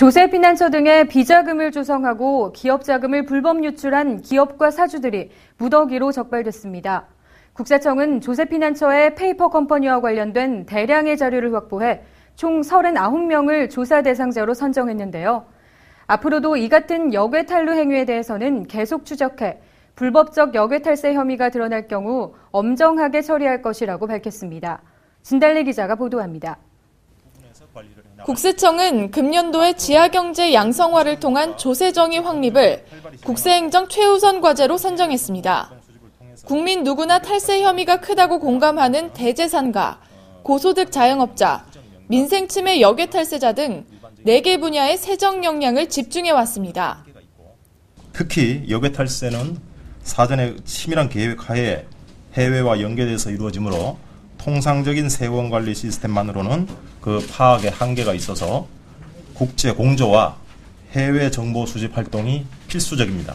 조세피난처 등의 비자금을 조성하고 기업 자금을 불법 유출한 기업과 사주들이 무더기로 적발됐습니다. 국세청은 조세피난처의 페이퍼 컴퍼니와 관련된 대량의 자료를 확보해 총 39명을 조사 대상자로 선정했는데요. 앞으로도 이 같은 역외 탈루 행위에 대해서는 계속 추적해 불법적 역외 탈세 혐의가 드러날 경우 엄정하게 처리할 것이라고 밝혔습니다. 진달래 기자가 보도합니다. 국세청은 금년도에 지하경제 양성화를 통한 조세정의 확립을 국세행정 최우선 과제로 선정했습니다. 국민 누구나 탈세 혐의가 크다고 공감하는 대재산가, 고소득 자영업자, 민생침해 역외 탈세자 등 4개 분야의 세정 역량을 집중해왔습니다. 특히 역외 탈세는 사전에 치밀한 계획하에 해외와 연계돼서 이루어지므로 통상적인 세원 관리 시스템만으로는 그 파악에 한계가 있어서 국제 공조와 해외 정보 수집 활동이 필수적입니다.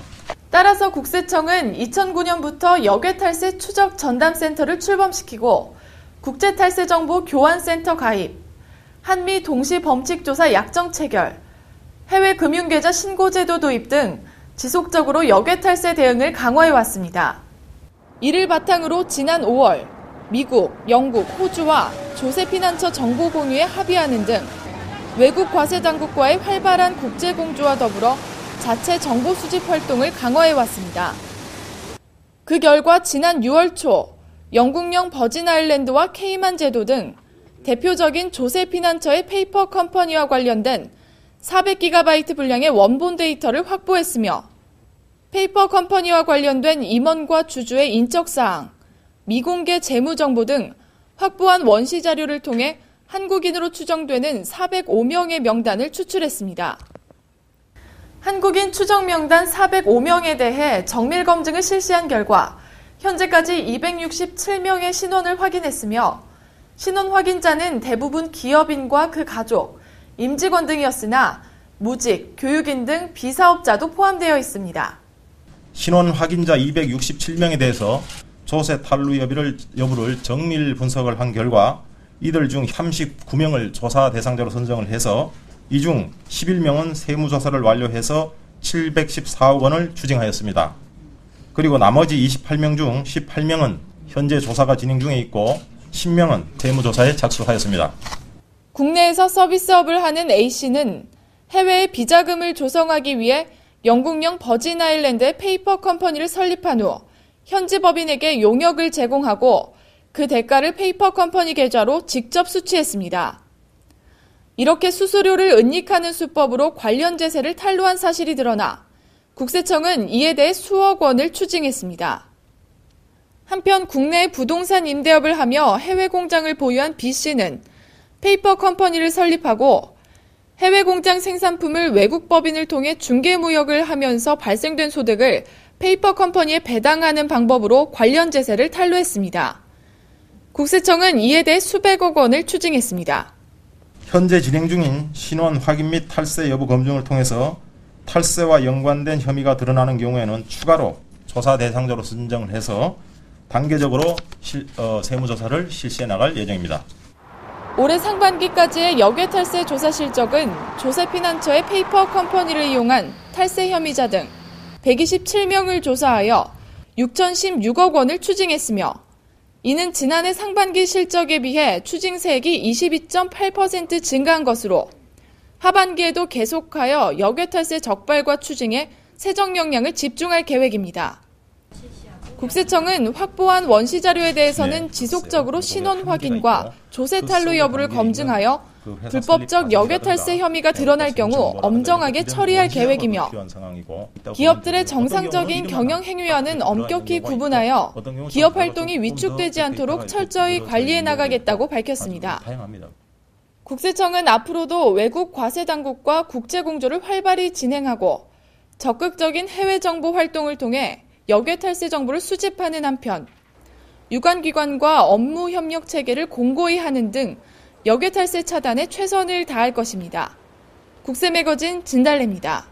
따라서 국세청은 2009년부터 역외 탈세 추적 전담센터를 출범시키고 국제 탈세 정보 교환센터 가입, 한미 동시 범칙조사 약정 체결, 해외 금융계좌 신고제도 도입 등 지속적으로 역외 탈세 대응을 강화해왔습니다. 이를 바탕으로 지난 5월 미국, 영국, 호주와 조세피난처 정보 공유에 합의하는 등 외국 과세 당국과의 활발한 국제 공조와 더불어 자체 정보 수집 활동을 강화해왔습니다. 그 결과 지난 6월 초 영국령 버진 아일랜드와 케이만 제도 등 대표적인 조세피난처의 페이퍼 컴퍼니와 관련된 400GB 분량의 원본 데이터를 확보했으며 페이퍼 컴퍼니와 관련된 임원과 주주의 인적사항, 미공개 재무정보 등 확보한 원시 자료를 통해 한국인으로 추정되는 405명의 명단을 추출했습니다. 한국인 추정 명단 405명에 대해 정밀 검증을 실시한 결과 현재까지 267명의 신원을 확인했으며 신원 확인자는 대부분 기업인과 그 가족, 임직원 등이었으나 무직, 교육인 등 비사업자도 포함되어 있습니다. 신원 확인자 267명에 대해서 조세 탈루 여부를 정밀 분석을 한 결과 이들 중 39명을 조사 대상자로 선정을 해서 이 중 11명은 세무조사를 완료해서 714억 원을 추징하였습니다. 그리고 나머지 28명 중 18명은 현재 조사가 진행 중에 있고 10명은 세무조사에 착수하였습니다. 국내에서 서비스업을 하는 A씨는 해외에 비자금을 조성하기 위해 영국령 버진 아일랜드의 페이퍼 컴퍼니를 설립한 후 현지 법인에게 용역을 제공하고 그 대가를 페이퍼 컴퍼니 계좌로 직접 수취했습니다. 이렇게 수수료를 은닉하는 수법으로 관련 제세를 탈루한 사실이 드러나 국세청은 이에 대해 수억 원을 추징했습니다. 한편 국내 부동산 임대업을 하며 해외 공장을 보유한 B씨는 페이퍼 컴퍼니를 설립하고 해외 공장 생산품을 외국 법인을 통해 중개무역을 하면서 발생된 소득을 페이퍼 컴퍼니에 배당하는 방법으로 관련 제세를 탈루했습니다. 국세청은 이에 대해 수백억 원을 추징했습니다. 현재 진행 중인 신원 확인 및 탈세 여부 검증을 통해서 탈세와 연관된 혐의가 드러나는 경우에는 추가로 조사 대상자로 선정을 해서 단계적으로 세무조사를 실시해 나갈 예정입니다. 올해 상반기까지의 역외 탈세 조사 실적은 조세피난처의 페이퍼 컴퍼니를 이용한 탈세 혐의자 등 127명을 조사하여 6,016억 원을 추징했으며 이는 지난해 상반기 실적에 비해 추징세액이 22.8% 증가한 것으로 하반기에도 계속하여 역외 탈세 적발과 추징에 세정 역량을 집중할 계획입니다. 국세청은 확보한 원시 자료에 대해서는 지속적으로 신원 확인과 조세 탈루 여부를 검증하여 불법적 역외 탈세 혐의가 드러날 경우 엄정하게 처리할 계획이며 기업들의 정상적인 경영 행위와는 엄격히 구분하여 기업 활동이 위축되지 않도록 철저히 관리해 나가겠다고 밝혔습니다. 국세청은 앞으로도 외국 과세 당국과 국제 공조를 활발히 진행하고 적극적인 해외 정보 활동을 통해 역외 탈세 정보를 수집하는 한편 유관기관과 업무 협력 체계를 공고히 하는 등 역외 탈세 차단에 최선을 다할 것입니다. 국세매거진 진달래입니다.